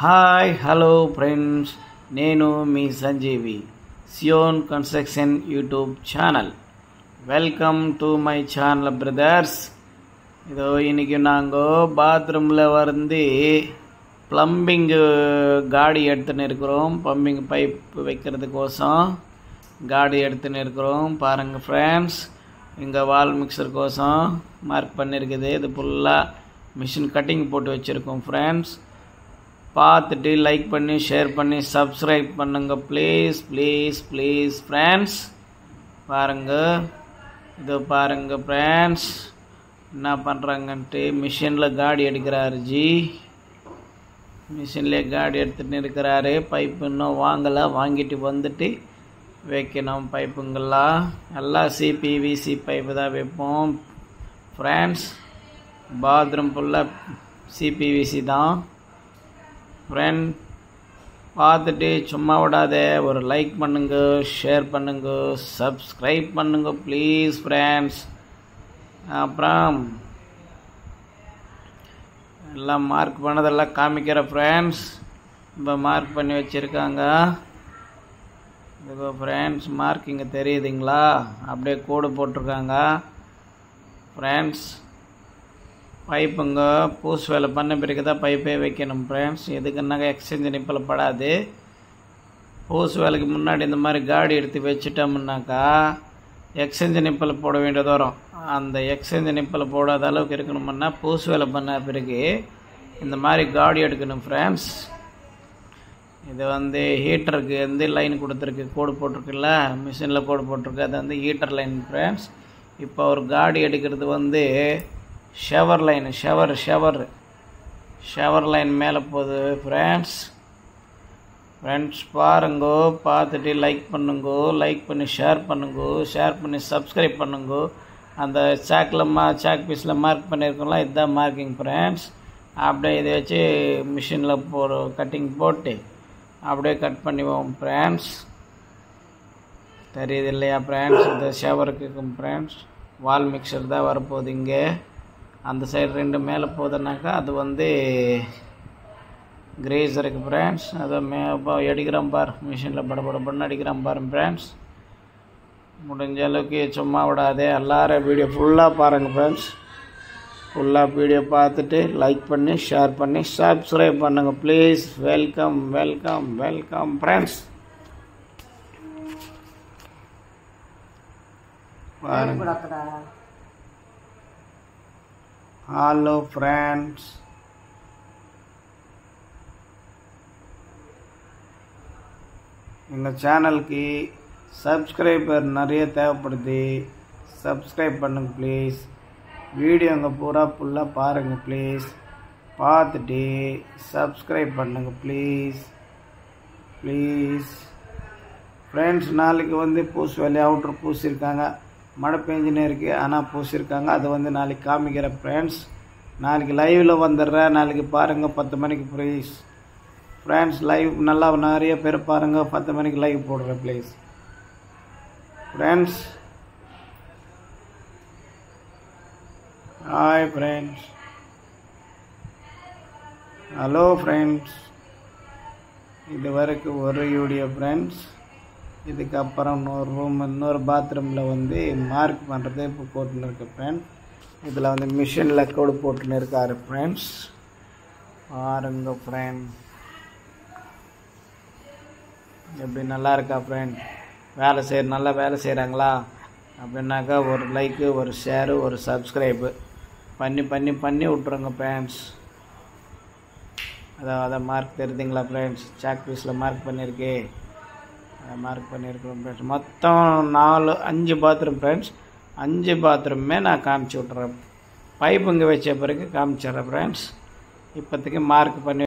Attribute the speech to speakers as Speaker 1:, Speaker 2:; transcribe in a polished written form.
Speaker 1: Hi hello friends, నేను మీ Sanjeevi, Zion construction YouTube channel. Welcome to my channel brothers. இதோ இன்னைக்கு நாங்கள் பாத்ரூமில் வந்து ப்ளம்பிங்கு காடி எடுத்துன்னு இருக்கிறோம். ப்ளம்பிங் பைப் வைக்கிறதுக்கோசம் காடி எடுத்துன்னு இருக்கிறோம். பாருங்கள் ஃப்ரெண்ட்ஸ், இங்கே வால் மிக்சர் கோசம் மார்க் பண்ணியிருக்குது. இது ஃபுல்லாக மிஷின் கட்டிங் போட்டு வச்சுருக்கோம் ஃப்ரெண்ட்ஸ். பார்த்துட்டு லைக் பண்ணி ஷேர் பண்ணி சப்ஸ்கிரைப் பண்ணுங்க ப்ளீஸ் ப்ளீஸ் ப்ளீஸ் ஃப்ரெண்ட்ஸ். பாருங்கள், இதோ பாருங்கள் ஃப்ரெண்ட்ஸ் என்ன பண்ணுறாங்கன்ட்டு. மிஷினில் காடி எடுக்கிறாரு ஜி, மிஷின்லேயே காடி எடுத்துகிட்டு இருக்கிறாரு. பைப்பு இன்னும் வாங்கலை, வாங்கிட்டு வந்துட்டு வைக்கணும். பைப்புங்கெல்லாம் எல்லாம் சிபிவிசி பைப்பு தான் வைப்போம் ஃப்ரெண்ட்ஸ். பாத்ரூம் ஃபுல்லாக சிபிவிசி தான் ஃப்ரெண்ட். பார்த்துட்டு சும்மா விடாத, ஒரு லைக் பண்ணுங்க, ஷேர் பண்ணுங்க, சப்ஸ்கிரைப் பண்ணுங்க ப்ளீஸ் ஃப்ரெண்ட்ஸ். அப்புறம் எல்லாம் மார்க் பண்ணதெல்லாம் காமிக்கிற ஃப்ரெண்ட்ஸ். இப்போ மார்க் பண்ணி வச்சுருக்காங்க. இப்போ ஃப்ரெண்ட்ஸ் மார்க் இங்கே தெரியுதுங்களா, அப்படியே கோடு போட்டிருக்காங்க ஃப்ரெண்ட்ஸ். பைப்புங்க பூஸ் வேலை பண்ண பிறகு தான் பைப்பே வைக்கணும் ஃப்ரெண்ட்ஸ். எதுக்குன்னாக்கா எக்ஸ்சேஞ்ச் நிப்பில் படாது. பூஸ் வேலைக்கு முன்னாடி இந்த மாதிரி காடி எடுத்து வச்சுட்டோம்னாக்கா எக்ஸ்சேஞ்ச் நிப்பில் போட வேண்டியது வரும். அந்த எக்ஸ்சேஞ்ச் நிப்பில் போடாத அளவுக்கு இருக்கணும்னா பூஸ் வேலை பண்ண பிறகு இந்த மாதிரி காடி எடுக்கணும் ஃப்ரெண்ட்ஸ். இது வந்து ஹீட்டருக்கு வந்து லைன் கொடுத்துருக்கு, கோடு போட்டிருக்குல்ல, மிஷினில் கோடு போட்டிருக்கு, அது வந்து ஹீட்டர் லைன் ஃப்ரெண்ட்ஸ். இப்போ ஒரு காடி எடுக்கிறது வந்து ஷவர் லைன், ஷவர் லைன் மேலே போகுது ஃப்ரெண்ட்ஸ். பாருங்கோ, பார்த்துட்டு லைக் பண்ணுங்கோ, லைக் பண்ணி ஷேர் பண்ணுங்கோ, ஷேர் பண்ணி சப்ஸ்கிரைப் பண்ணுங்கோ. அந்த சாக் பீஸில் மார்க் பண்ணியிருக்கோம்ல, இதுதான் மார்க்கிங் ஃப்ரெண்ட்ஸ். அப்படியே இதை வச்சு மிஷினில் கட்டிங் போட்டு அப்படியே கட் பண்ணிவோம் ஃப்ரெண்ட்ஸ். தெரியுது இல்லையா ஃப்ரெண்ட்ஸ்? இந்த ஷவருக்கு ஃப்ரெண்ட்ஸ் வால் மிக்சர் தான் வரப்போகுது. இங்கே அந்த சைடு ரெண்டு மேலே போகுதுனாக்கா அது வந்து கிரேசருக்கு ஃப்ரெண்ட்ஸ். அதை அடிக்கிறோம் பார், மிஷினில் படப்படப்படன்னு அடிக்கிறோம் பாருங்க ஃப்ரெண்ட்ஸ். முடிஞ்ச அளவுக்கு சும்மா விடாதே, எல்லாரும் வீடியோ ஃபுல்லாக பாருங்கள் ஃப்ரெண்ட்ஸ். ஃபுல்லாக வீடியோ பார்த்துட்டு லைக் பண்ணி ஷேர் பண்ணி சப்ஸ்கிரைப் பண்ணுங்கள் please. Welcome welcome welcome friends. Hello friends, எங்கள் சேனலுக்கு சப்ஸ்கிரைபர் நிறைய தேவைப்படுது. சப்ஸ்கிரைப் பண்ணுங்க ப்ளீஸ். வீடியோங்க பூரா ஃபுல்லாக பாருங்கள் ப்ளீஸ். பார்த்துட்டு சப்ஸ்கிரைப் பண்ணுங்க ப்ளீஸ் ப்ளீஸ் ஃப்ரெண்ட்ஸ். நாளைக்கு வந்து பூஸ் வேலையை அவுட்ரு பூசிருக்காங்க, மழை பெஞ்சுனே இருக்குது, ஆனால் பூசிருக்காங்க. அதை வந்து நாளைக்கு காமிக்கிற ஃப்ரெண்ட்ஸ். நாளைக்கு லைவில் வந்துடுறேன், நாளைக்கு பாருங்கள் 10 மணிக்கு ப்ளீஸ் ஃப்ரெண்ட்ஸ். லைவ் நல்லா நிறைய பேர் பாருங்கள், 10 மணிக்கு லைவ் போடுறேன் please friends. Hi friends, hello friends. இது வரைக்கும் ஒரு வீடியோ ஃப்ரெண்ட்ஸ். இதுக்கப்புறம் இன்னொரு பாத்ரூமில் வந்து மார்க் பண்ணுறது இப்போ போட்டுன்னு இருக்கு ஃப்ரெண்ட்ஸ். இதில் வந்து மிஷினில் கோடு போட்டுன்னு இருக்காரு ஃப்ரெண்ட்ஸ். பாருங்க ஃப்ரெண்ட், எப்படி நல்லா இருக்கா ஃப்ரெண்ட்? நல்லா வேலை செய்கிறாங்களா அப்படின்னாக்கா ஒரு லைக்கு, ஒரு ஷேரு, ஒரு சப்ஸ்கிரைபு பண்ணி பண்ணி பண்ணி விட்ருங்க ஃப்ரெண்ட்ஸ். அதை மார்க் தெரியுதுங்களா ஃப்ரெண்ட்ஸ்? சாக் பீஸில் மார்க் பண்ணியிருக்கே, மார்க் பண்ணியிருக்கிறோம் ஃப்ரெண்ட்ஸ். மொத்தம் 5 பாத்ரூம் ஃப்ரெண்ட்ஸ். 5 பாத்ரூமே நான் காமிச்சு விட்றேன். பைப்புங்க வச்ச பிறகு காமிச்சிட்றேன் ஃப்ரெண்ட்ஸ். இப்போதைக்கு மார்க் பண்ணி